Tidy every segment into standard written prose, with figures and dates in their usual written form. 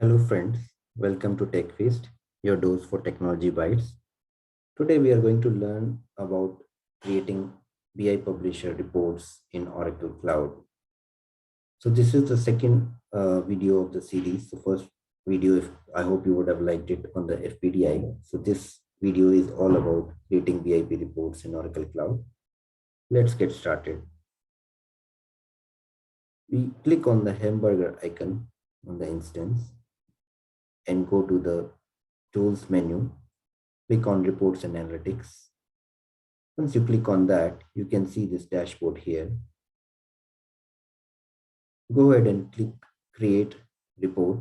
Hello friends, welcome to TechFeast, your dose for technology bites. Today we are going to learn about creating BI publisher reports in Oracle Cloud. So this is the second video of the series. The first video, if I hope you would have liked it on the FPDI. So this video is all about creating BIP reports in Oracle Cloud. Let's get started. We click on the hamburger icon on the instance and go to the tools menu. Click on reports and analytics. Once you click on that, you can see this dashboard here. Go ahead and click create report.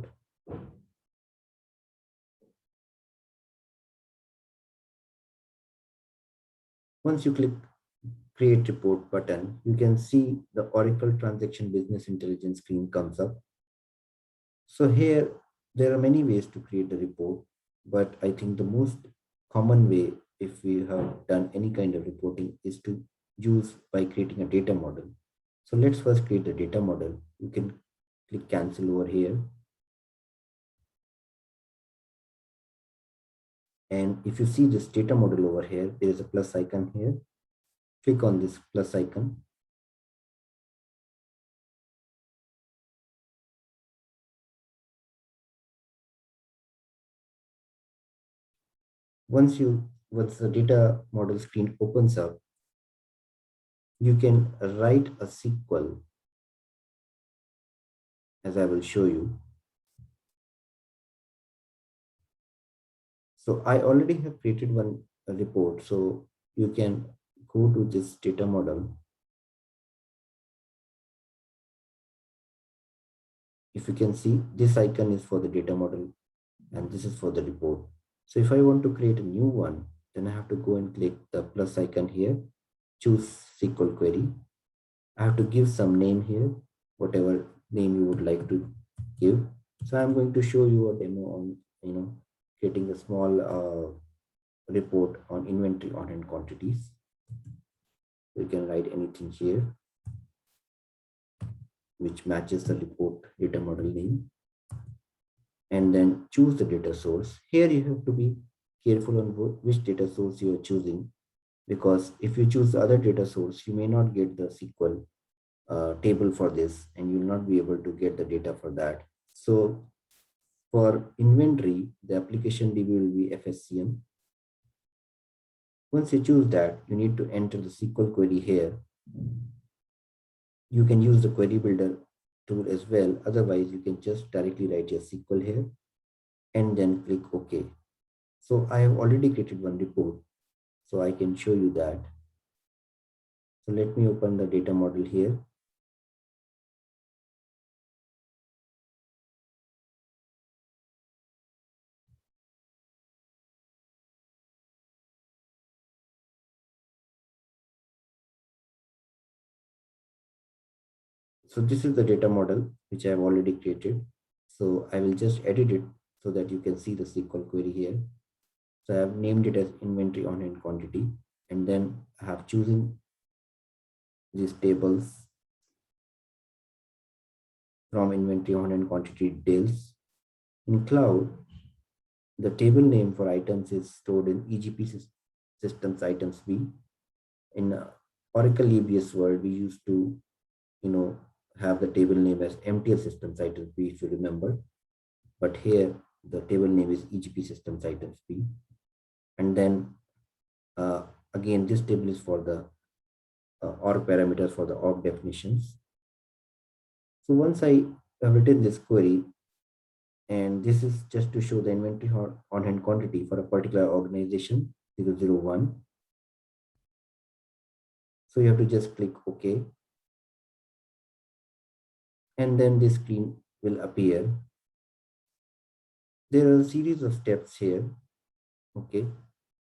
Once you click create report button, you can see the Oracle transaction business intelligence screen comes up. So here there are many ways to create a report, but I think the most common way if we have done any kind of reporting is to use by creating a data model. So let's first create the data model. You can click cancel over here. And if you see this data model over here, there is a plus icon here. Click on this plus icon. Once the data model screen opens up, you can write a SQL, as I will show you. So I already have created one report. So you can go to this data model. If you can see, this icon is for the data model and this is for the report. So if I want to create a new one, then I have to go and click the plus icon here, choose SQL query. I have to give some name here, whatever name you would like to give. So I'm going to show you a demo on, creating a small report on inventory on hand quantities. You can write anything here which matches the report data model name, and then choose the data source. Here you have to be careful on which data source you are choosing, because if you choose the other data source, you may not get the SQL table for this, and you will not be able to get the data for that. So for inventory, the application DB will be FSCM. Once you choose that, you need to enter the SQL query here. You can use the query builder tool as well. Otherwise, you can just directly write your SQL here and then click OK. So I have already created one report, so I can show you that. So let me open the data model here. So this is the data model which I have already created. So I will just edit it so that you can see the SQL query here. So I have named it as inventory on hand quantity, and then I have chosen these tables from inventory on hand quantity details. In cloud, the table name for items is stored in EGP systems items B. In Oracle EBS world, we used to, have the table name as MTL systems items B, if you remember. But here, the table name is EGP systems items B. And then again, this table is for the org parameters for the org definitions. So once I have written this query, and this is just to show the inventory on hand quantity for a particular organization 001. So you have to just click OK. And then this screen will appear. There are a series of steps here. Okay.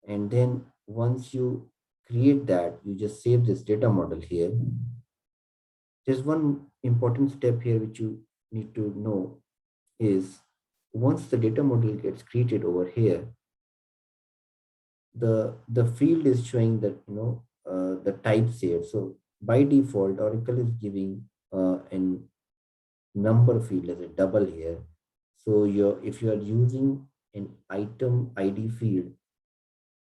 And then once you create that, you just save this data model here. There's one important step here which you need to know is once the data model gets created over here, the field is showing that the types here. So by default, Oracle is giving an number field as a double here. So if you are using an item ID field,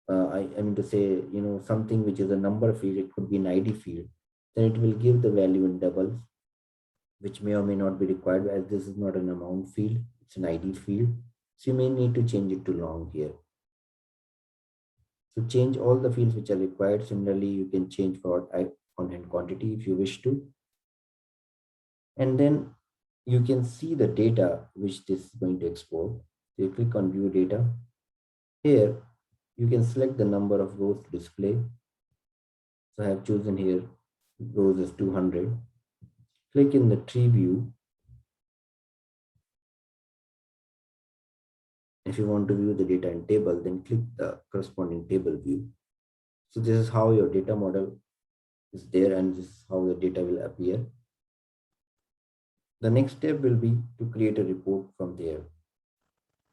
I mean to say, something which is a number field, it could be an ID field, then it will give the value in doubles, which may or may not be required as this is not an amount field, it's an ID field. So you may need to change it to long here. So change all the fields which are required. Similarly, you can change for on-hand quantity if you wish to. And then you can see the data which this is going to export. So you click on view data. Here, you can select the number of rows to display. So I have chosen here rows as 200. Click in the tree view. If you want to view the data in table, then click the corresponding table view. So this is how your data model is there, and this is how the data will appear. The next step will be to create a report from there.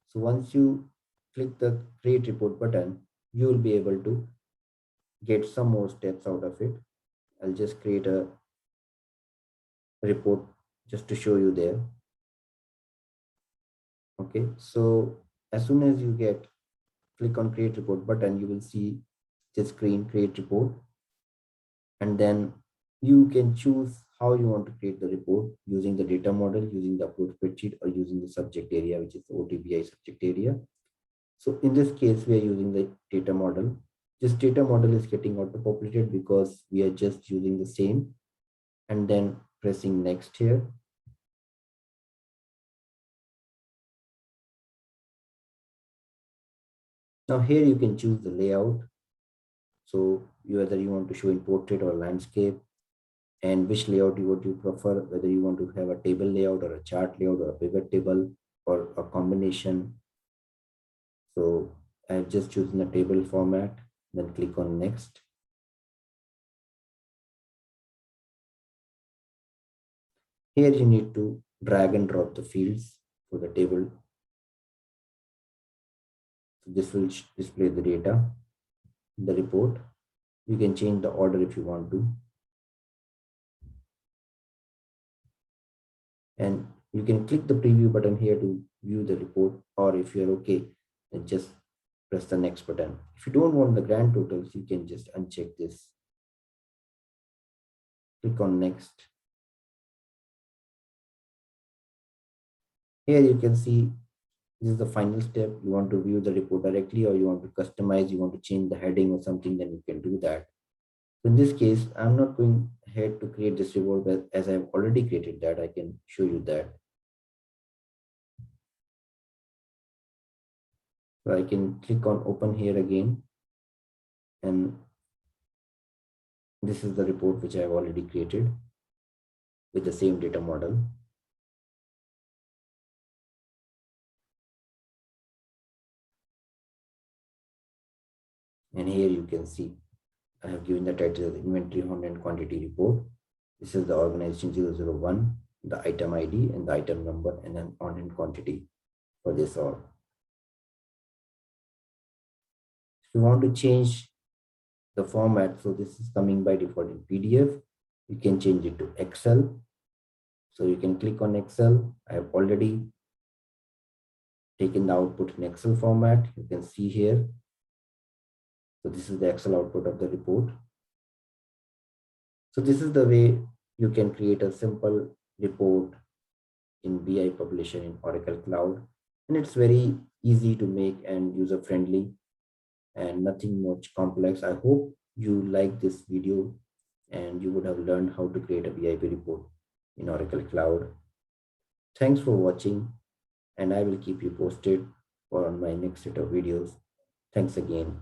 So once you click the create report button, you will be able to get some more steps out of it. I'll just create a report just to show you there. Okay, so as soon as you click on create report button, you will see this screen create report, and then you can choose how you want to create the report using the data model, using the upload spreadsheet, or using the subject area, which is the OTBI subject area. So in this case, we are using the data model. This data model is getting auto-populated because we are just using the same and then pressing next here. Now here you can choose the layout. So whether you want to show in portrait or landscape, and which layout you prefer, whether you want to have a table layout or a chart layout or a pivot table or a combination. So I've just chosen the table format, then click on next. Here you need to drag and drop the fields for the table. So this will display the data, the report. You can change the order if you want to. And you can click the preview button here to view the report, or if you're okay, then just press the next button. If you don't want the grand totals, you can just uncheck this. Click on next. Here you can see this is the final step. You want to view the report directly, or you want to customize, you want to change the heading or something, then you can do that. So in this case, I'm not going ahead to create this report, but as I've already created that, I can show you that. So I can click on open here again, and this is the report which I have already created with the same data model. And here you can see I have given the title as inventory on-hand quantity report. This is the organization 001, the item ID and the item number, and then on-hand quantity for this all. If you want to change the format, so this is coming by default in PDF, you can change it to Excel. So you can click on Excel. I have already taken the output in Excel format. You can see here. So this is the Excel output of the report. So this is the way you can create a simple report in BI publisher in Oracle Cloud. And it's very easy to make and user friendly and nothing much complex. I hope you like this video and you would have learned how to create a BIP report in Oracle Cloud. Thanks for watching, and I will keep you posted for on my next set of videos. Thanks again.